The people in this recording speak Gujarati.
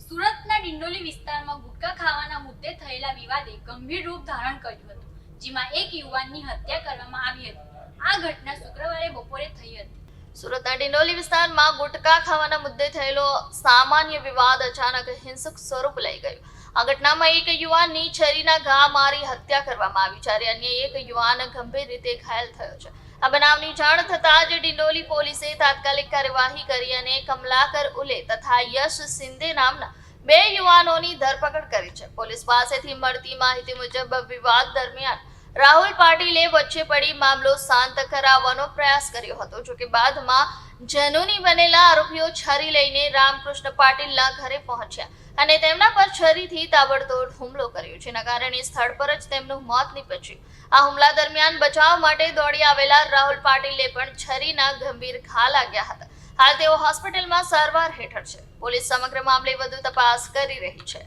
સુરતના ડિંડોલી વિસ્તારમાં ગુટખા ખાવાના મુદ્દે થયેલા વિવાદે ગંભીર રૂપ ધારણ કર્યું હતું, જેમાં એક યુવાનની હત્યા કરવામાં આવી હતી। આ ઘટના શુક્રવારે બપોરે થઈ હતી। સુરતના ડિંડોલી વિસ્તારમાં ગુટખા ખાવાના મુદ્દે થયેલો સામાન્ય વિવાદ અચાનક હિંસક સ્વરૂપ લઈ ગયો। આ ઘટનામાં એક યુવાનની છરીના ઘા મારી હત્યા કરવામાં આવી, જ્યારે અન્ય એક યુવાન ગંભીર રીતે ઘાયલ થયો છે। આ બનાવની જાણ થતાં જ ડિંડોલી પોલીસે તાત્કાલિક કાર્યવાહી કરી અને કમલાકર ઉલે તથા યશ શિંદે નામના બે યુવાનોની ધરપકડ કરી છે। પોલીસ પાસેથી મળતી માહિતી મુજબ વિવાદ દરમિયાન રાહુલ પાટીલે વચ્ચે પડી મામલો શાંત કરાવવાનો પ્રયાસ કર્યો હતો, જો કે બાદમાં જનૂની બનેલા આરોપીઓ છરી લઈને રામકૃષ્ણ પાટીલના ઘરે પહોંચ્યા અને તેમના પર છરીથી તાબડતોડ હુમલો કર્યો, જેના કારણે સ્થળ પર જ તેમનું મોત નીપજ્યું। આ હુમલા દરમિયાન બચાવ માટે દોડી આવેલા રાહુલ પાટીલને પણ છરીના ગંભીર ઘા લાગ્યા હતા। હાલ તેઓ હોસ્પિટલમાં સારવાર હેઠળ છે। પોલીસ સમગ્ર મામલે વધુ તપાસ કરી રહી છે।